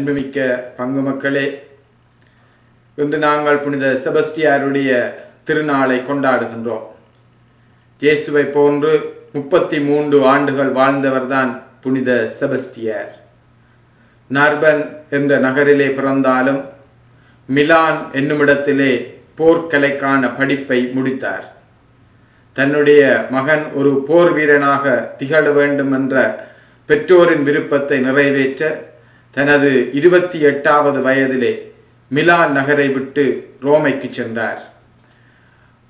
அன்புமிக்க பங்கு மக்களே, இன்று நாங்கள் புனித செபஸ்டியாருடைய திருநாளை கொண்டாடுகின்றோம். இயேசுவை போன்று 33 ஆண்டுகள் வாழ்ந்தவர்தான் புனித செபஸ்டியார். நர்பன் என்ற நகரிலே பிறந்தாலும் மிலான் என்னுமிடத்திலே போர்க்கலைக்கான படிப்பை முடித்தார். தன்னுடைய மகன் ஒரு போர் வீரனாக திகழ வேண்டும் என்ற பெற்றோரின் விருப்பத்தை நிறைவேற்ற தனது 28வது வயதிலே மிலான் நகரை விட்டு ரோமைக்கு சென்றார்.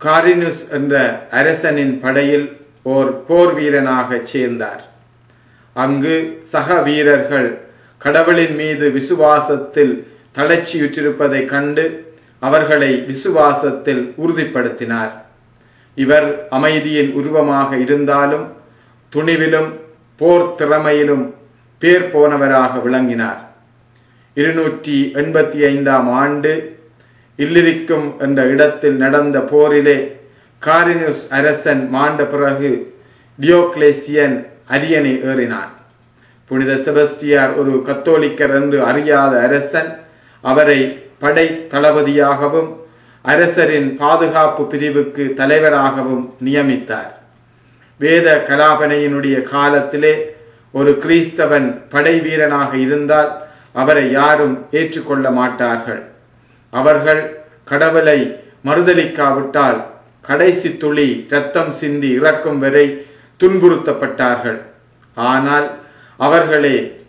காரினுஸ் என்ற அரசனின் படையில் ஓர் போர் வீரனாக சேர்ந்தார். அங்கு சக வீரர்கள் கடவுளின் மீது விசுவாசத்தில் தளர்ச்சியுற்றிருப்பதை கண்டு அவர்களை விசுவாசத்தில் உறுதிப்படுத்தினார். இவர் அமைதியின் உருவமாக இருந்தாலும் துணிவிலும் போர் திறமையிலும் பேர் போனவராக விளங்கினார். 285ஆம் ஆண்டு இல்லிரிக்கும் என்ற இடத்தில் நடந்த போரிலே காரினுஸ் அரசன் மாண்ட பிறகு டியோக்லேசியன் அரியணை ஏறினார். புனித செபஸ்டியார் ஒரு கத்தோலிக்கர் என்று அறியாத அரசன் அவரை படை தளபதியாகவும் அரசரின் பாதுகாப்பு பிரிவுக்கு தலைவராகவும் நியமித்தார். வேத கலாபனையினுடைய காலத்திலே ஒரு கிறிஸ்தவன் படை வீரனாக இருந்தால் அவரை யாரும் ஏற்றுக்கொள்ள மாட்டார்கள். அவர்கள் கடவுளை மறுதலிக்காவிட்டால் கடைசி துளி இரத்தம் சிந்தி இறக்கும் வரை துன்புறுத்தப்பட்டார்கள். ஆனால்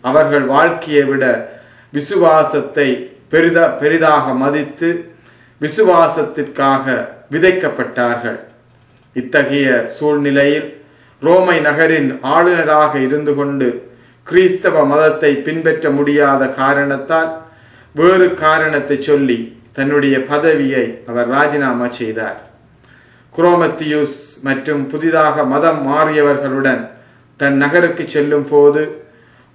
அவர்கள் வாழ்க்கையை விட விசுவாசத்தை பெரிதாக மதித்து விசுவாசத்திற்காக விதைக்கப்பட்டார்கள். இத்தகைய சூழ்நிலையில் ரோமை நகரின் ஆளுநராக இருந்து கொண்டு கிறிஸ்தவ மதத்தை பின்பற்ற முடியாத காரணத்தால் வேறு காரணத்தை சொல்லி தன்னுடைய பதவியை அவர் ராஜினாமா செய்தார். குரோமத்தியூஸ் மற்றும் புதிதாக மதம் மாறியவர்களுடன் தன் நகருக்கு செல்லும் போது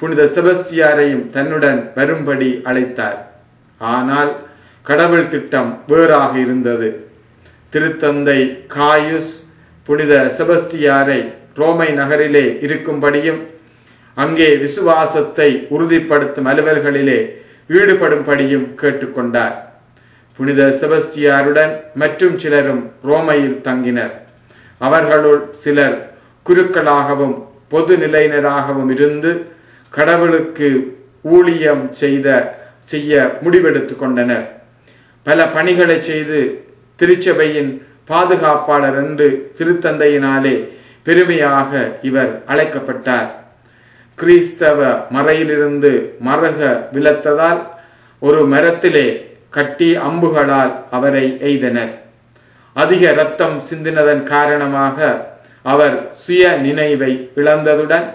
புனித செபஸ்டியாரையும் தன்னுடன் வரும்படி அழைத்தார். ஆனால் கடவுள் திட்டம் வேறாக இருந்தது. திருத்தந்தை காயுஸ் புனித செபஸ்டியாரை ரோமை நகரிலே இருக்கும்படியும் அங்கே விசுவாசத்தை உறுதிப்படுத்தும் அலுவல்களிலே ஈடுபடும்படியும் கேட்டுக்கொண்டார். புனித செபஸ்டியாருடன் மற்றும் சிலரும் ரோமையில் தங்கினர். அவர்களுள் சிலர் குருக்களாகவும் பொது நிலையினராகவும் இருந்து கடவுளுக்கு ஊழியம் செய்ய முடிவெடுத்து கொண்டனர். பல பணிகளை செய்து திருச்சபையின் பாதுகாப்பாளர் என்று திருத்தந்தையினாலே பெருமையாக இவர் அழைக்கப்பட்டார். கிறிஸ்தவ மறையிலிருந்து மரக விலத்ததால் ஒரு மரத்திலே கட்டி அம்புகளால் அவரை எய்தனர். அதிக இரத்தம் சிந்தினதன் காரணமாக அவர் சுய நினைவை இழந்ததுடன்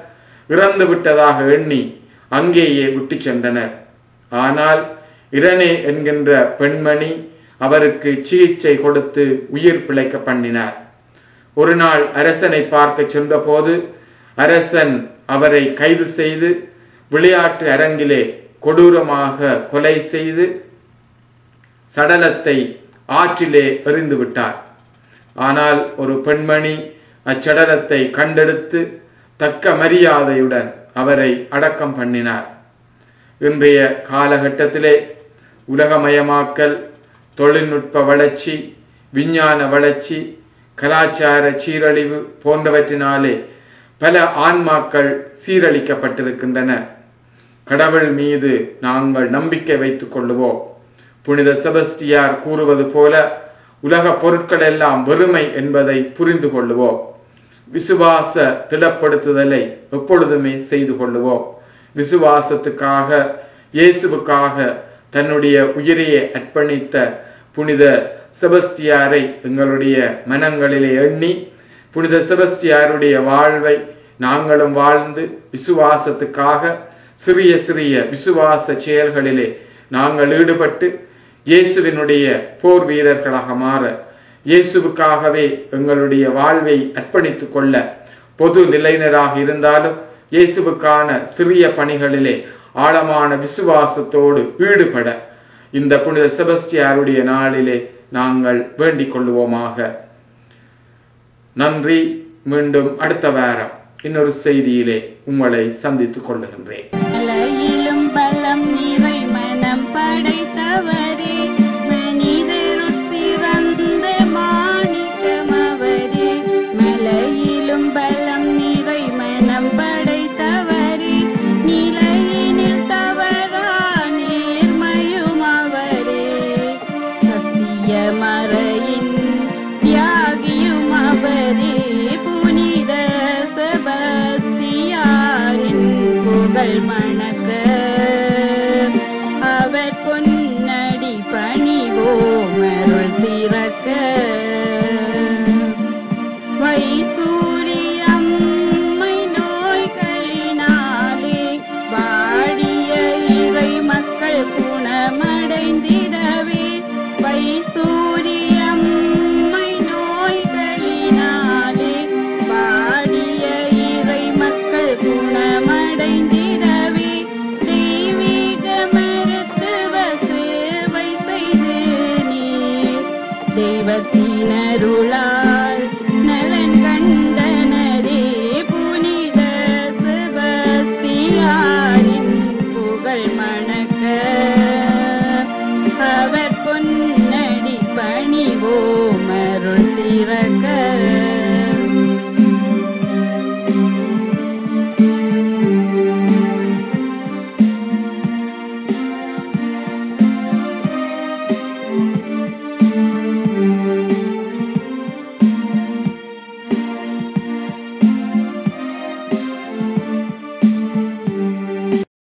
இறந்து விட்டதாக எண்ணி அங்கேயே விட்டு சென்றனர். ஆனால் இரனே என்கின்ற பெண்மணி அவருக்கு சிகிச்சை கொடுத்து உயிர் பிழைக்க பண்ணினார். ஒரு நாள் அரசனை பார்க்க சென்றபோது அரசன் அவரை கைது செய்து விளையாட்டு அரங்கிலே கொடூரமாக கொலை செய்து சடலத்தை ஆற்றிலே எறிந்து விட்டார். ஆனால் ஒரு பெண்மணி அச்சடலத்தை கண்டெடுத்து தக்க மரியாதையுடன் அவரை அடக்கம் பண்ணினார். இன்றைய காலகட்டத்திலே உலகமயமாக்கல், தொழில்நுட்ப வளர்ச்சி, விஞ்ஞான வளர்ச்சி, கலாச்சார சீரழிவு போன்றவற்றினாலே பல ஆன்மாக்கள் சீரழிக்கப்பட்டிருக்கின்றன. கடவுள் மீது நாங்கள் நம்பிக்கை வைத்துக் கொள்ளுவோம். புனித செபஸ்டியார் கூறுவது போல உலக பொருட்கள் எல்லாம் வெறுமை என்பதை புரிந்து கொள்ளுவோம். விசுவாச திடப்படுத்துதலை எப்பொழுதுமே செய்து கொள்ளுவோம். விசுவாசத்துக்காக இயேசுவுக்காக தன்னுடைய உயிரையே அர்ப்பணித்த புனித செபஸ்டியாரை எங்களுடைய மனங்களிலே எண்ணி புனித செபஸ்டியாருடைய வாழ்வை நாங்களும் வாழ்ந்து விசுவாசத்துக்காக சிறிய சிறிய விசுவாச செயல்களிலே நாங்கள் ஈடுபட்டு இயேசுவினுடைய போர் வீரர்களாக மாற இயேசுவுக்காகவே எங்களுடைய வாழ்வை அர்ப்பணித்துக் கொள்ள பொது நிலையினராக இருந்தாலும் இயேசுவுக்கான சிறிய பணிகளிலே ஆழமான விசுவாசத்தோடு ஈடுபட இந்த புனித செபஸ்டியாருடைய நாளிலே நாங்கள் வேண்டிக் கொள்ளுவோமாக. நன்றி. மீண்டும் அடுத்த வாரம் இன்னொரு செய்தியிலே உங்களை சந்தித்துக் கொள்ளுகின்றேன். எங்கள்